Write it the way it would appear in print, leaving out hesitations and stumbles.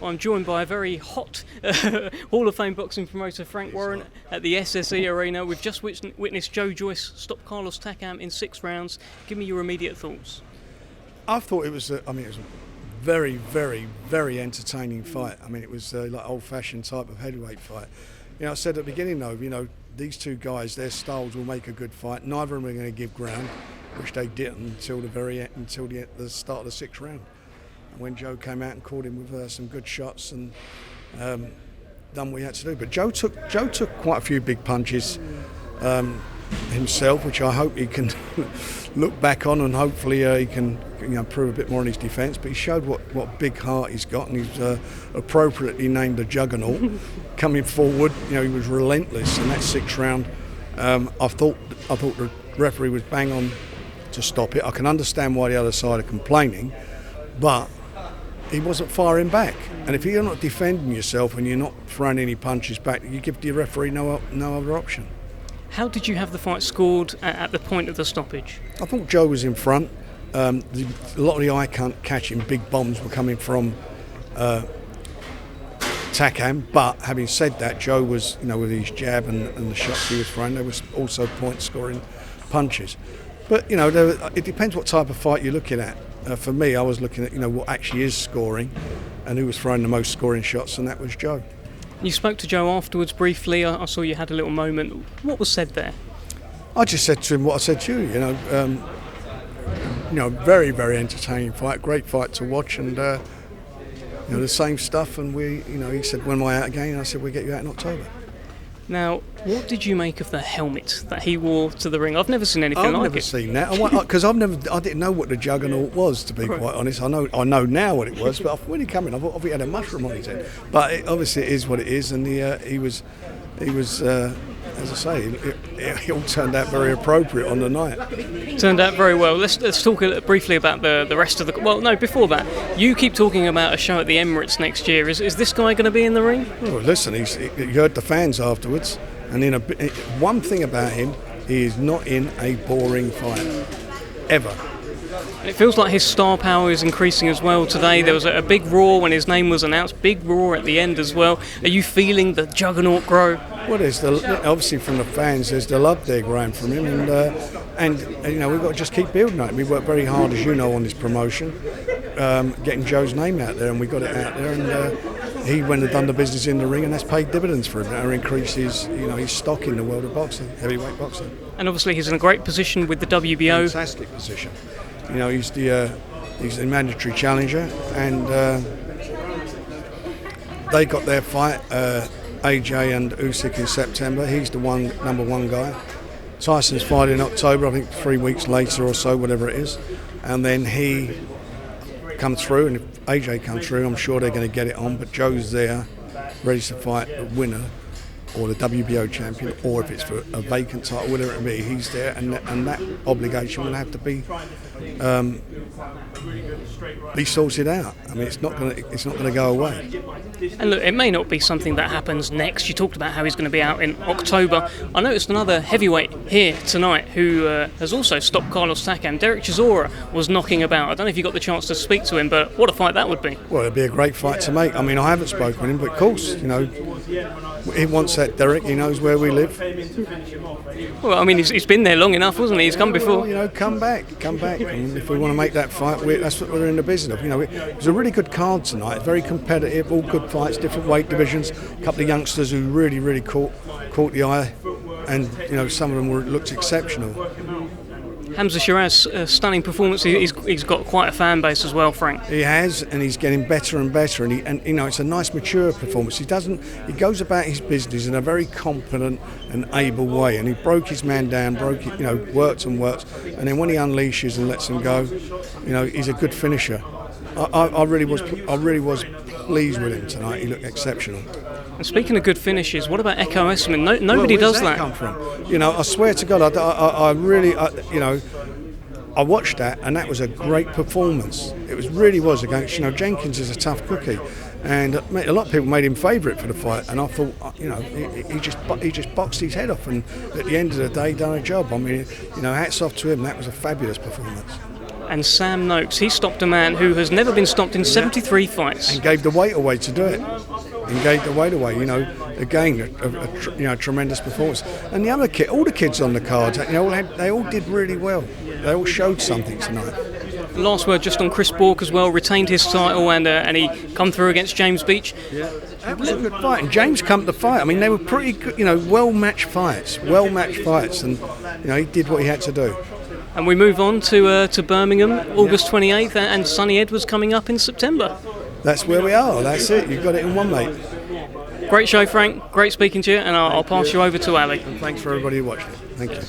I'm joined by a very hot Hall of Fame boxing promoter, Frank Warren, at the SSE Arena. We've just witnessed Joe Joyce stop Joyce-Takam in 6 rounds. Give me your immediate thoughts. I thought it was a very, very, very entertaining fight. I mean, it was like old-fashioned type of heavyweight fight. You know, I said at the beginning, though, you know, these two guys, their styles will make a good fight. Neither of them are going to give ground, which they didn't until the start of the 6th round. And when Joe came out and caught him with some good shots and done what he had to do. But Joe took quite a few big punches himself, which I hope he can look back on, and hopefully he can prove a bit more in his defence. But he showed what big heart he's got, and he's appropriately named a juggernaut. Coming forward, he was relentless in that 6th round. I thought the referee was bang on to stop it. I can understand why the other side are complaining, but he wasn't firing back. And if you're not defending yourself and you're not throwing any punches back, you give the referee no other option. How did you have the fight scored at the point of the stoppage? I thought Joe was in front. A lot of the eye-catching big bombs were coming from Takam, but having said that, Joe was, with his jab and the shots he was throwing, there was also point-scoring punches. But, it depends what type of fight you're looking at. For me, I was looking at, what actually is scoring and who was throwing the most scoring shots, and that was Joe. You spoke to Joe afterwards briefly. I saw you had a little moment. What was said there? I just said to him what I said to you, very, very entertaining fight, great fight to watch, and the same stuff. And he said, when am I out again? And I said, we'll get you out in October. Now, what did you make of the helmet that he wore to the ring? I've never seen anything like it. I've never seen that, because I didn't know what the juggernaut was, to be quite honest. I know now what it was, but when he came in, I thought he had a mushroom on his head. But obviously, it is what it is, and he was. As I say, it all turned out very appropriate on the night. Turned out very well. Let's talk briefly about the rest of the... Well, no, before that, you keep talking about a show at the Emirates next year. Is this guy going to be in the ring? Well, listen, he heard the fans afterwards, and one thing about him, he is not in a boring fight, ever. And it feels like his star power is increasing as well today. There was a big roar when his name was announced, big roar at the end as well. Are you feeling the juggernaut grow? Well, obviously from the fans, there's the love there growing from him, and we've got to just keep building on it. We worked very hard, as you know, on this promotion, getting Joe's name out there, and we got it out there, and he went and done the business in the ring, and that's paid dividends for him. It increased his stock in the world of boxing, heavyweight boxing. And obviously he's in a great position with the WBO. Fantastic position. He's the mandatory challenger, and they got their fight, AJ and Usyk, in September. He's the number one guy. Tyson's fight in October, I think 3 weeks later or so, whatever it is. And then he comes through, and if AJ comes through, I'm sure they're going to get it on. But Joe's there, ready to fight the winner, or the WBO champion, or if it's for a vacant title, whatever it be, he's there, and that obligation will have to be sorted out. I mean, it's not going to go away. And look, it may not be something that happens next. You talked about how he's going to be out in October. I noticed another heavyweight here tonight who has also stopped Joyce-Takam. Derek Chisora was knocking about. I don't know if you got the chance to speak to him, but what a fight that would be. Well, it'd be a great fight to make. I mean, I haven't spoken with him, but of course, he wants that, Derek. He knows where we live. Well, I mean, he's been there long enough, wasn't he? He's come before. Come back. And if we want to make that fight, that's what we're in the business of. It was a really good card tonight, very competitive, all good fights, different weight divisions. A couple of youngsters who really, really caught the eye, and some of them looked exceptional. Hamza Sheeraz, stunning performance. He's got quite a fan base as well, Frank. He has, and he's getting better and better. And it's a nice, mature performance. He goes about his business in a very competent and able way. And he broke his man down, worked, and then when he unleashes and lets him go, he's a good finisher. I really was pleased with him tonight. He looked exceptional. And speaking of good finishes, what about Essuman? Nobody does that. Come from? I swear to God, I really, I watched that, and that was a great performance. It really was against. Jenkins is a tough cookie, and a lot of people made him favourite for the fight. And I thought, he just boxed his head off, and at the end of the day, done a job. I mean, hats off to him. That was a fabulous performance. and Sam Noakes. He stopped a man who has never been stopped in 73 fights. And gave the weight away to do it. Again, a tremendous performance. And the other kid, all the kids on the card, they all did really well. They all showed something tonight. Last word just on Chris Bourke as well, retained his title and he come through against James Beach. Yeah, that was a good fight. And James come to fight. I mean, they were pretty good, well-matched fights, and he did what he had to do. And we move on to Birmingham, August 28th, and Sonny Edwards coming up in September. That's where we are. That's it. You've got it in one, mate. Great show, Frank. Great speaking to you, and I'll pass you over to Ali. And thanks for everybody who watched it. Thank you.